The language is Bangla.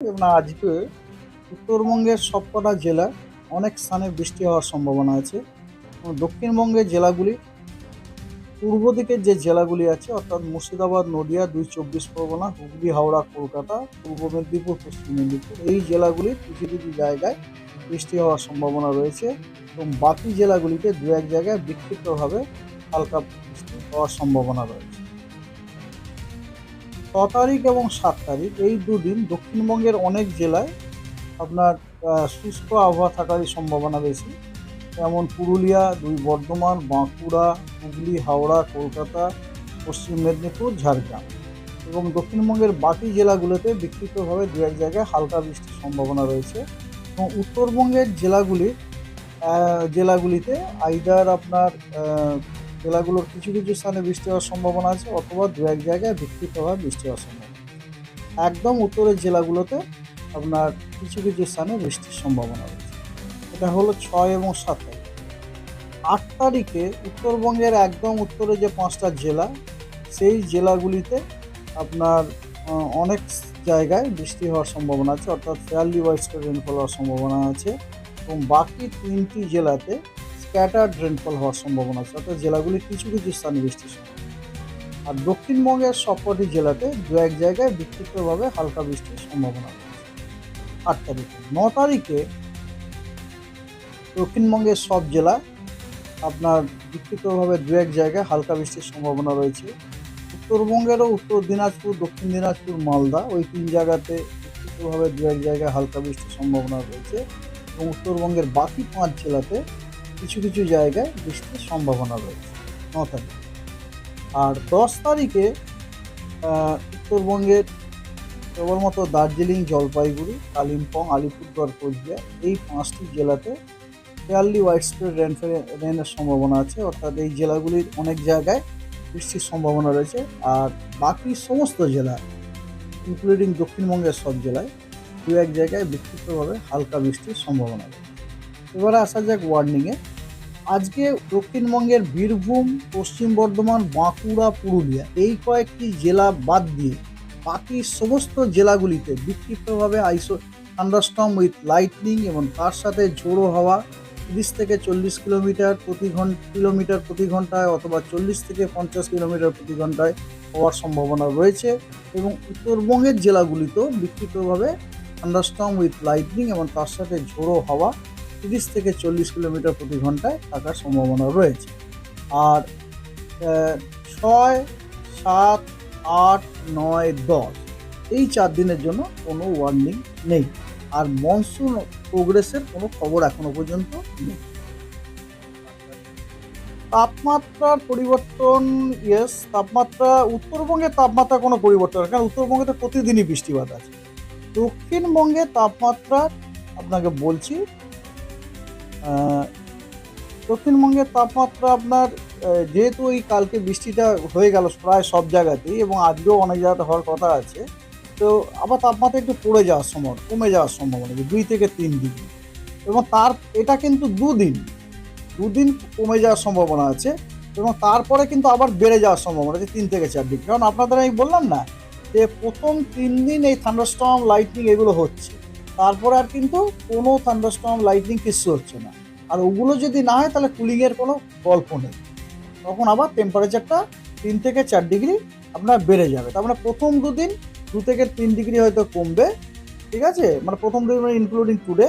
এবং আজকে উত্তরবঙ্গের সবকটা জেলায় অনেক স্থানে বৃষ্টি হওয়ার সম্ভাবনা আছে। এবং দক্ষিণবঙ্গের জেলাগুলি পূর্ব দিকের যে জেলাগুলি আছে অর্থাৎ মুর্শিদাবাদ, নদিয়া, ২ চব্বিশ পরগনা, হুগলি, হাওড়া, কলকাতা, পূর্ব মেদিনীপুর, পশ্চিম মেদিনীপুর, এই জেলাগুলির কিছু কিছু জায়গায় বৃষ্টি হওয়ার সম্ভাবনা রয়েছে এবং বাকি জেলাগুলিতে দু এক জায়গায় বিক্ষিপ্তভাবে হালকা বৃষ্টি হওয়ার সম্ভাবনা রয়েছে। 6 তারিখ এবং 7 তারিখ এই দুদিন দক্ষিণবঙ্গের অনেক জেলায় আপনার শুষ্ক আবহাওয়া থাকারই সম্ভাবনা বেশি। যেমন পুরুলিয়া, 2 বর্ধমান, বাঁকুড়া, হুগলি, হাওড়া, কলকাতা, পশ্চিম মেদিনীপুর, ঝাড়গ্রাম এবং দক্ষিণবঙ্গের বাকি জেলাগুলোতে বিক্ষিপ্তভাবে দু এক জায়গায় হালকা বৃষ্টির সম্ভাবনা রয়েছে। এবং উত্তরবঙ্গের জেলাগুলিতে আইদার আপনার জেলাগুলোর কিছু কিছু স্থানে বৃষ্টি হওয়ার সম্ভাবনা আছে অথবা দু এক জায়গায় বিক্ষিপ্তভাবে বৃষ্টি হওয়ার সম্ভাবনা। একদম উত্তরের জেলাগুলোতে আপনার কিছু কিছু স্থানে বৃষ্টির সম্ভাবনা রয়েছে। এটা হলো 6 এবং 7 তারিখ। 8 তারিখে উত্তরবঙ্গের একদম উত্তরে যে 5টা জেলা, সেই জেলাগুলিতে আপনার অনেক জায়গায় বৃষ্টি হওয়ার সম্ভাবনা আছে, অর্থাৎ ফেয়ারলি ওয়াইডস্প্রেড রেনফল হওয়ার সম্ভাবনা আছে এবং বাকি 3টি জেলাতে স্ক্যাটার্ড রেনফল হওয়ার সম্ভাবনা আছে, অর্থাৎ জেলাগুলি কিছু কিছু স্থানে বৃষ্টির সম্ভাবনা। আর দক্ষিণবঙ্গের সবকটি জেলাতে দু এক জায়গায় বিক্ষিপ্তভাবে হালকা বৃষ্টির সম্ভাবনা রয়েছে 8 তারিখে। 9 তারিখে দক্ষিণবঙ্গের সব জেলা আপনার বিক্ষিপ্তভাবে দু এক জায়গায় হালকা বৃষ্টির সম্ভাবনা রয়েছে। উত্তরবঙ্গেরও উত্তর দিনাজপুর, দক্ষিণ দিনাজপুর, মালদা ওই 3 জায়গাতে বিক্ষিপ্তভাবে দু এক জায়গায় হালকা বৃষ্টির সম্ভাবনা রয়েছে এবং উত্তরবঙ্গের বাকি 5 জেলাতে কিছু কিছু জায়গায় বৃষ্টির সম্ভাবনা রয়েছে 9 তারিখে। আর 10 তারিখে উত্তরবঙ্গের কেবলমাত্র দার্জিলিং, জলপাইগুড়ি, কালিম্পং, আলিপুরদুয়ার, কোচবিহার এই 5টি জেলাতে ফেয়ারলি ওয়াইডস্প্রেড রেনের সম্ভাবনা আছে, অর্থাৎ এই জেলাগুলির অনেক জায়গায় বৃষ্টির সম্ভাবনা রয়েছে। আর বাকি সমস্ত জেলা ইনক্লুডিং দক্ষিণবঙ্গের সব জেলায় দু এক জায়গায় বিক্ষিপ্তভাবে হালকা বৃষ্টির সম্ভাবনা রয়েছে। এবারে আসা যাক ওয়ার্নিংয়ে। আজকে দক্ষিণবঙ্গের বীরভূম, পশ্চিম বর্ধমান, বাঁকুড়া, পুরুলিয়া এই কয়েকটি জেলা বাদ দিয়ে বাকি সমস্ত জেলাগুলিতে বিক্ষিপ্তভাবে থান্ডারস্টর্ম উইথ লাইটনিং এবং তার সাথে ঝোড়ো হাওয়া 30 থেকে 40 কিলোমিটার প্রতি ঘন্টায় অথবা 40 থেকে 50 কিলোমিটার প্রতি ঘন্টায় হওয়ার সম্ভাবনা রয়েছে এবং উত্তরবঙ্গের জেলাগুলিতেও বিক্ষিপ্তভাবে থান্ডারস্টর্ম উইথ লাইটনিং এবং তার সাথে ঝোড়ো হাওয়া 30 থেকে 40 কিলোমিটার প্রতি ঘন্টায় থাকার সম্ভাবনা রয়েছে। আর 6, 7, 8, 9, 10 এই 4 দিনের জন্য কোনো ওয়ার্নিং নেই। আর মনসুন প্রোগ্রেসের কোনো খবর এখনো পর্যন্ত নেই। তাপমাত্রার পরিবর্তন, তাপমাত্রা উত্তরবঙ্গের তাপমাত্রা কোনো পরিবর্তন হয়, কারণ উত্তরবঙ্গে তো প্রতিদিনই বৃষ্টিপাত আছে। দক্ষিণবঙ্গে তাপমাত্রা আপনাকে বলছি, দক্ষিণবঙ্গের তাপমাত্রা আপনার যেহেতু এই কালকে বৃষ্টিটা হয়ে গেল প্রায় সব জায়গাতেই এবং আজকেও অনেক জায়গাতে হওয়ার কথা আছে, তো আবার তাপমাত্রা একটু কমে যাওয়ার সম্ভাবনা 2 থেকে 3 ডিগ্রি এবং এটা কিন্তু দুদিন কমে যাওয়ার সম্ভাবনা আছে এবং তারপরে কিন্তু আবার বেড়ে যাওয়ার সম্ভাবনা আছে 3 থেকে 4 ডিগ্রি। কারণ আপনাদের আমি বললাম না যে প্রথম 3 দিন এই থান্ডারস্টর্ম, লাইটনিং এগুলো হচ্ছে, তারপরে আর কিন্তু কোনো থান্ডারস্টর্ম, লাইটনিং কিছু হচ্ছে না। আর ওগুলো যদি না হয় তাহলে কুলিংয়ের কোনো গল্প নেই, তখন আবার টেম্পারেচারটা 3 থেকে 4 ডিগ্রি আপনার বেড়ে যাবে। তার মানে প্রথম 2 দিন 2 থেকে 3 ডিগ্রি হয়তো কমবে, ঠিক আছে, মানে প্রথম 2 দিন ইনক্লুডিং টুডে,